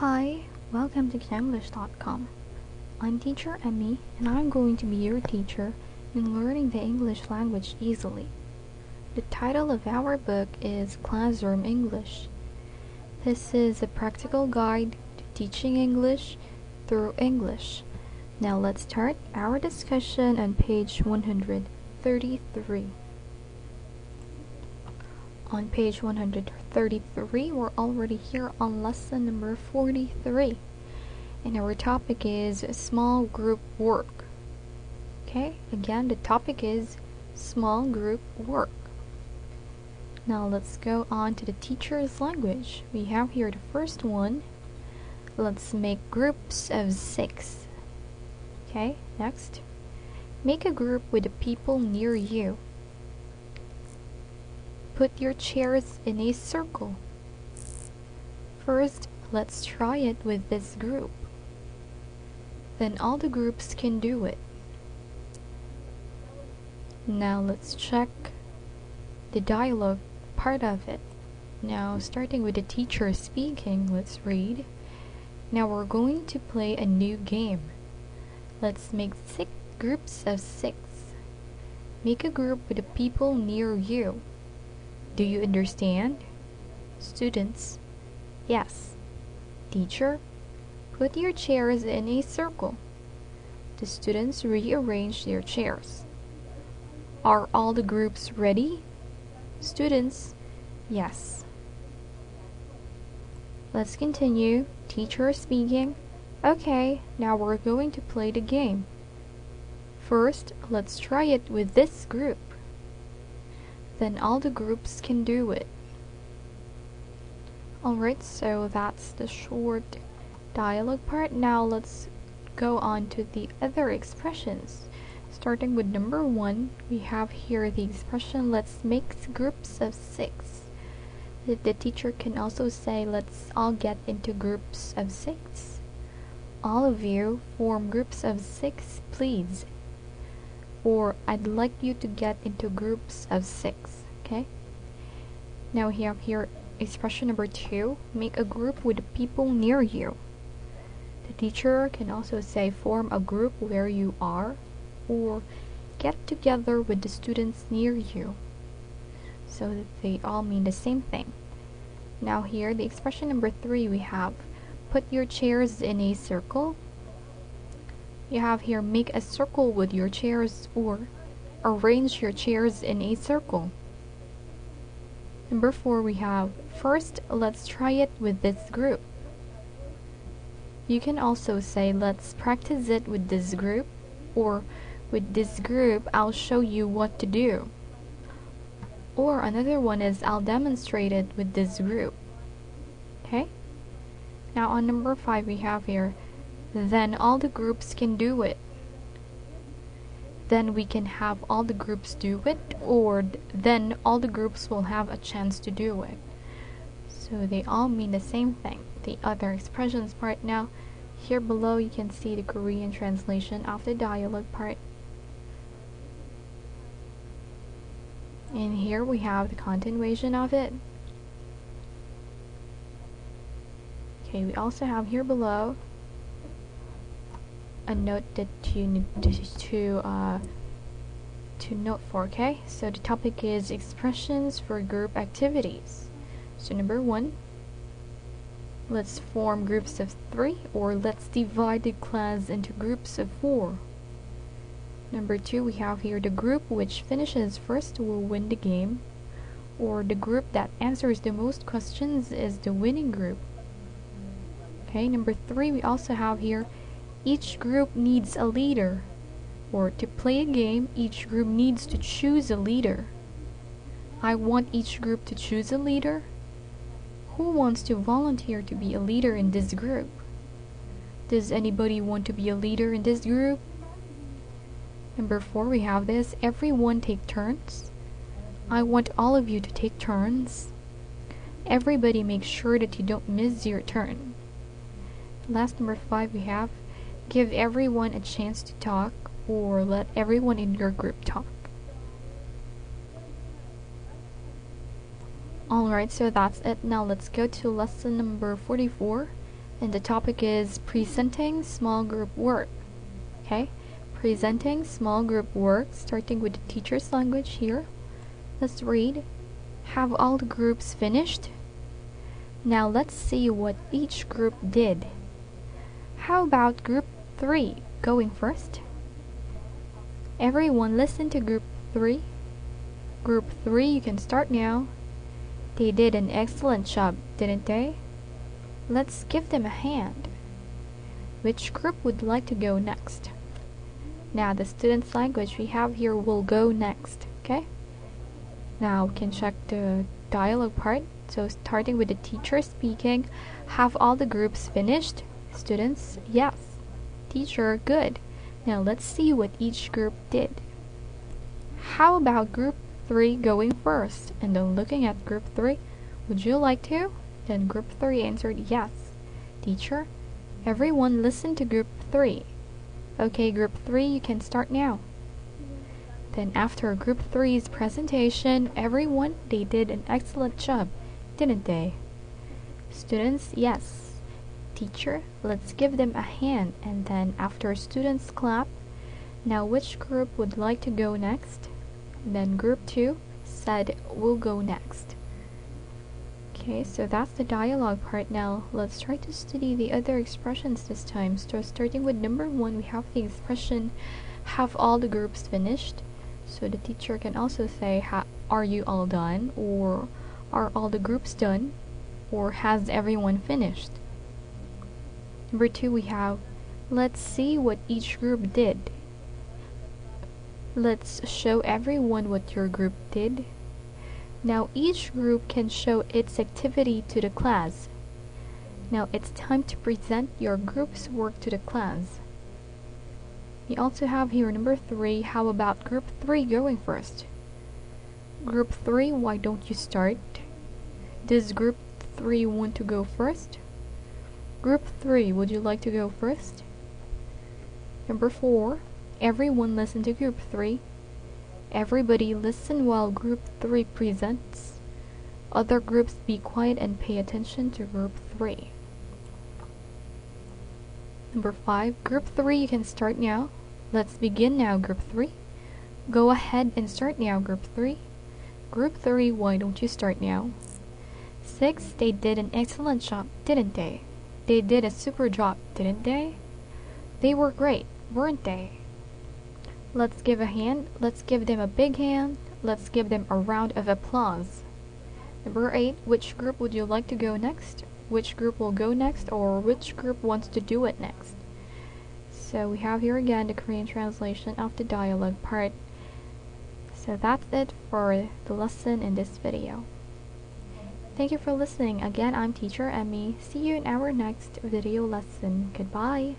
Hi, welcome to ClassroomEnglish.com. I'm teacher Emmy and I'm going to be your teacher in learning the English language easily. The title of our book is Classroom English. This is a practical guide to teaching English through English. Now let's start our discussion on page 133. On page 133, we're already here on lesson number 43. And our topic is small group work. Okay, again, the topic is small group work. Now let's go on to the teacher's language. We have here the first one. Let's make groups of 6. Okay, next. Make a group with the people near you. Put your chairs in a circle. First, let's try it with this group. Then all the groups can do it. Now let's check the dialogue part of it. Now, starting with the teacher speaking, let's read. Now we're going to play a new game. Let's make 6 groups of 6. Make a group with the people near you. Do you understand? Students, yes. Teacher, put your chairs in a circle. The students rearrange their chairs. Are all the groups ready? Students, yes. Let's continue. Teacher speaking. Okay, now we're going to play the game. First, let's try it with this group. Then all the groups can do it. Alright, so that's the short dialogue part. Now let's go on to the other expressions. Starting with number 1, we have here the expression let's make groups of 6. The teacher can also say let's all get into groups of 6. All of you form groups of 6, please. Or I'd like you to get into groups of 6. Okay? Now we have here expression number 2. Make a group with the people near you. The teacher can also say form a group where you are, or get together with the students near you, so that they all mean the same thing. Now here, the expression number 3, we have put your chairs in a circle. You have here make a circle with your chairs, or arrange your chairs in a circle. Number 4, we have first let's try it with this group. You can also say let's practice it with this group, or with this group I'll show you what to do. Or another one is I'll demonstrate it with this group. Okay? Now on number 5 we have here then all the groups can do it. Then we can have all the groups do it, or then all the groups will have a chance to do it. So they all mean the same thing. The other expressions part now, here below you can see the Korean translation of the dialogue part. And here we have the continuation of it. Okay, we also have here below a note that you need to note for. Okay, so the topic is expressions for group activities. So number 1, let's form groups of 3, or let's divide the class into groups of 4. Number 2, we have here the group which finishes first will win the game, or the group that answers the most questions is the winning group. Okay, number 3, we also have here each group needs a leader, or to play a game each group needs to choose a leader. I want each group to choose a leader. Who wants to volunteer to be a leader in this group? Does anybody want to be a leader in this group? Number 4, we have this everyone take turns. I want all of you to take turns. Everybody make sure that you don't miss your turn. Last, number 5, we have give everyone a chance to talk, or let everyone in your group talk. Alright, so that's it. Now let's go to lesson number 44. and the topic is presenting small group work. Okay, presenting small group work, starting with the teacher's language here. Let's read. Have all the groups finished? Now let's see what each group did. How about group 3 going first? Everyone listen to group 3. Group 3, you can start now. They did an excellent job, didn't they? Let's give them a hand. Which group would like to go next? Now the student's language we have here will go next, okay? Now we can check the dialogue part. So starting with the teacher speaking, have all the groups finished? Students, yes. Teacher, good. Now let's see what each group did. How about group 3 going first? And then looking at group 3, would you like to? Then group 3 answered yes. Teacher, everyone listen to group 3. Okay, group 3, you can start now. Then after group 3's presentation, everyone, they did an excellent job, didn't they? Students, yes. Teacher, let's give them a hand. And then after students clap, now which group would like to go next? Then group 2 said we'll go next. Okay, so that's the dialogue part. Now let's try to study the other expressions this time. So starting with number 1, we have the expression have all the groups finished. So the teacher can also say are you all done, or are all the groups done, or has everyone finished? Number 2, we have let's see what each group did. Let's show everyone what your group did. Now each group can show its activity to the class. Now it's time to present your group's work to the class. We also have here number 3, how about group 3 going first? Group 3, why don't you start? Does group 3 want to go first? Group 3, would you like to go first? Number 4, everyone listen to group 3. Everybody listen while group 3 presents. Other groups be quiet and pay attention to group 3. Number 5, group 3, you can start now. Let's begin now, group 3. Go ahead and start now, group 3. Group 3, why don't you start now? 6, they did an excellent job, didn't they? They did a super job, didn't they? They were great, weren't they? Let's give a hand. Let's give them a big hand. Let's give them a round of applause. Number 8, which group would you like to go next? Which group will go next, or which group wants to do it next? So we have here again the Korean translation of the dialogue part. So that's it for the lesson in this video. Thank you for listening. Again, I'm Teacher Emmy. See you in our next video lesson. Goodbye.